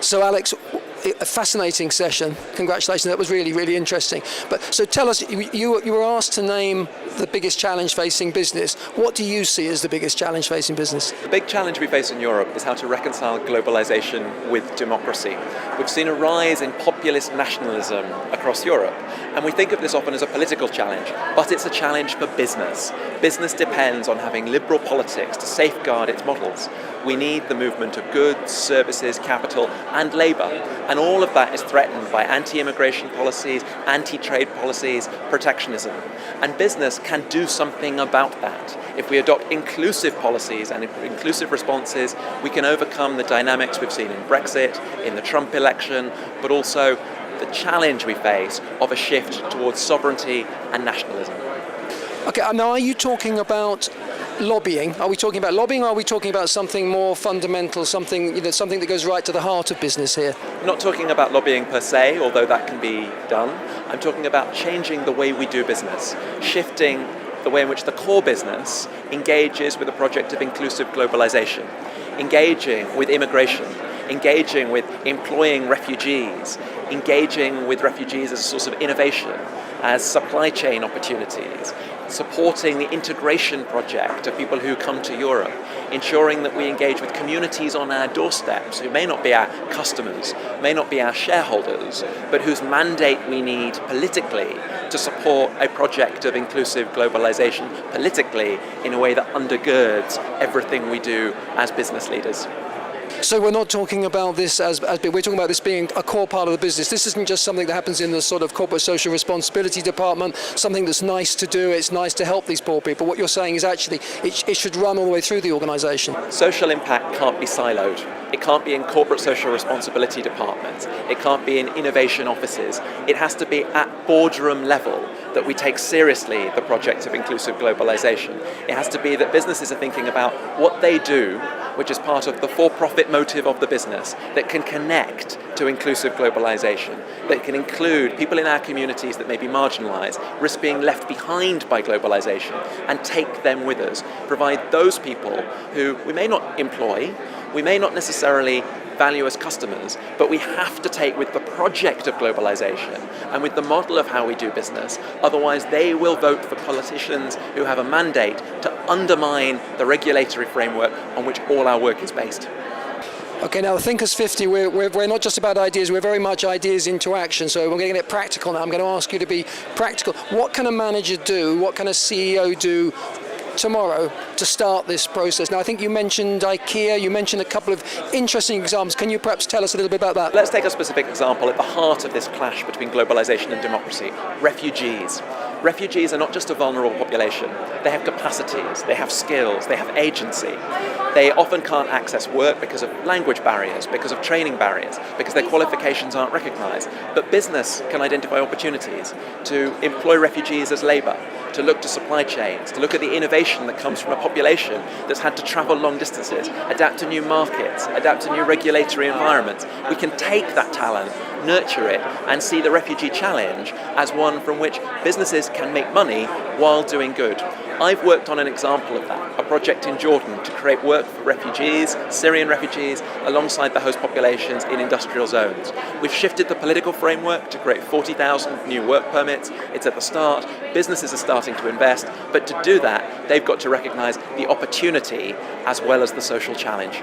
So Alex, a fascinating session. Congratulations, that was really, really interesting. But so tell us, you were asked to name the biggest challenge facing business. What do you see as the biggest challenge facing business? The big challenge we face in Europe is how to reconcile globalization with democracy. We've seen a rise in populist nationalism across Europe, and we think of this often as a political challenge, but it's a challenge for business. Business depends on having liberal politics to safeguard its models. We need the movement of goods, services, capital, and labour, and all of that is threatened by anti-immigration policies, anti-trade policies, protectionism. And business can do something about that. If we adopt inclusive policies and inclusive responses, we can overcome the dynamics we've seen in Brexit, in the Trump election, but also the challenge we face of a shift towards sovereignty and nationalism. Okay, now are you talking about lobbying? Are we talking about lobbying, or are we talking about something more fundamental, something something that goes right to the heart of business here? I'm not talking about lobbying per se, although that can be done. I'm talking about changing the way we do business, shifting the way in which the core business engages with the project of inclusive globalization, engaging with immigration, engaging with employing refugees, engaging with refugees as a source of innovation, as supply chain opportunities, supporting the integration project of people who come to Europe, ensuring that we engage with communities on our doorsteps who may not be our customers, may not be our shareholders, but whose mandate we need politically to support a project of inclusive globalization politically in a way that undergirds everything we do as business leaders. So we're not talking about this as we're talking about this being a core part of the business. This isn't just something that happens in the sort of corporate social responsibility department, something that's nice to do, it's nice to help these poor people. What you're saying is actually it should run all the way through the organisation. Social impact can't be siloed. It can't be in corporate social responsibility departments. It can't be in innovation offices. It has to be at boardroom level that we take seriously the project of inclusive globalization. It has to be that businesses are thinking about what they do, which is part of the for-profit motive of the business, that can connect to inclusive globalization, that can include people in our communities that may be marginalized, risk being left behind by globalization, and take them with us. Provide those people who we may not employ, we may not necessarily value as customers, but we have to take with the project of globalization and with the model of how we do business. Otherwise, they will vote for politicians who have a mandate to undermine the regulatory framework on which all our work is based. Okay, now Thinkers 50, we're not just about ideas, we're very much ideas into action, so we're going to get practical now. I'm going to ask you to be practical. What can a manager do, what can a CEO do tomorrow to start this process? Now, I think you mentioned IKEA, you mentioned a couple of interesting examples. Can you perhaps tell us a little bit about that? Let's take a specific example at the heart of this clash between globalization and democracy: refugees. Refugees are not just a vulnerable population. They have capacities, they have skills, they have agency. They often can't access work because of language barriers, because of training barriers, because their qualifications aren't recognized. But business can identify opportunities to employ refugees as labor, to look to supply chains, to look at the innovation that comes from a population that's had to travel long distances, adapt to new markets, adapt to new regulatory environments. We can take that talent, nurture it, and see the refugee challenge as one from which businesses can make money while doing good. I've worked on an example of that, a project in Jordan to create work for refugees, Syrian refugees, alongside the host populations in industrial zones. We've shifted the political framework to create 40,000 new work permits. It's at the start. Businesses are starting to invest, but to do that, they've got to recognize the opportunity as well as the social challenge.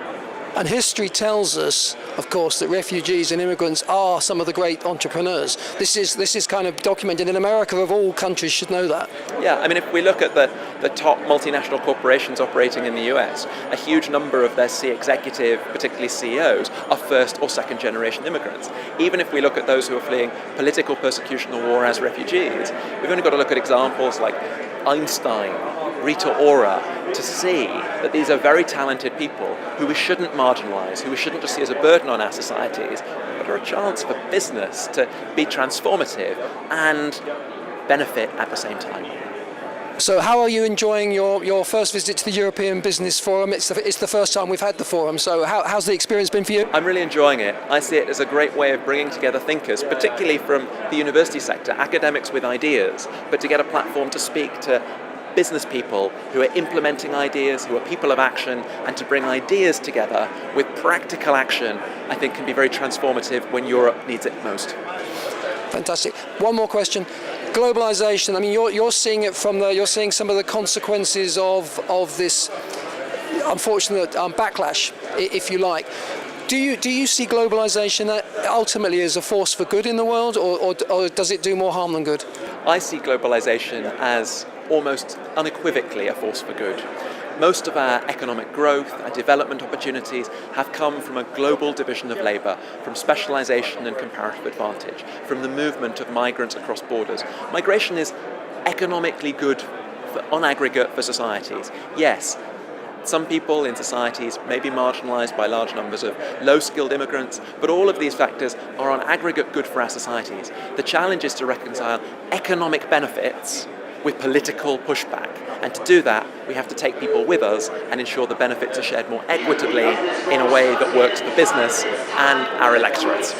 And history tells us, of course, that refugees and immigrants are some of the great entrepreneurs. This is kind of documented, and America of all countries should know that. Yeah, I mean, if we look at the top multinational corporations operating in the US, a huge number of their executive, particularly CEOs, are first or second generation immigrants. Even if we look at those who are fleeing political persecution or war as refugees, we've only got to look at examples like Einstein, Rita Ora, to see that these are very talented people who we shouldn't marginalize, who we shouldn't just see as a burden on our societies, but are a chance for business to be transformative and benefit at the same time. So how are you enjoying your first visit to the European Business Forum? It's the first time we've had the forum, so how's the experience been for you? I'm really enjoying it. I see it as a great way of bringing together thinkers, particularly from the university sector, academics with ideas, but to get a platform to speak to business people who are implementing ideas, who are people of action, and to bring ideas together with practical action, I think can be very transformative when Europe needs it most. Fantastic. One more question. Globalization. I mean, you're seeing it you're seeing some of the consequences of this unfortunate backlash, if you like. Do you see globalization ultimately as a force for good in the world, or does it do more harm than good? I see globalization as almost unequivocally a force for good. Most of our economic growth, our development opportunities have come from a global division of labour, from specialisation and comparative advantage, from the movement of migrants across borders. Migration is economically good on aggregate for societies. Yes, some people in societies may be marginalised by large numbers of low-skilled immigrants, but all of these factors are on aggregate good for our societies. The challenge is to reconcile economic benefits with political pushback. And to do that, we have to take people with us and ensure the benefits are shared more equitably in a way that works for business and our electorates.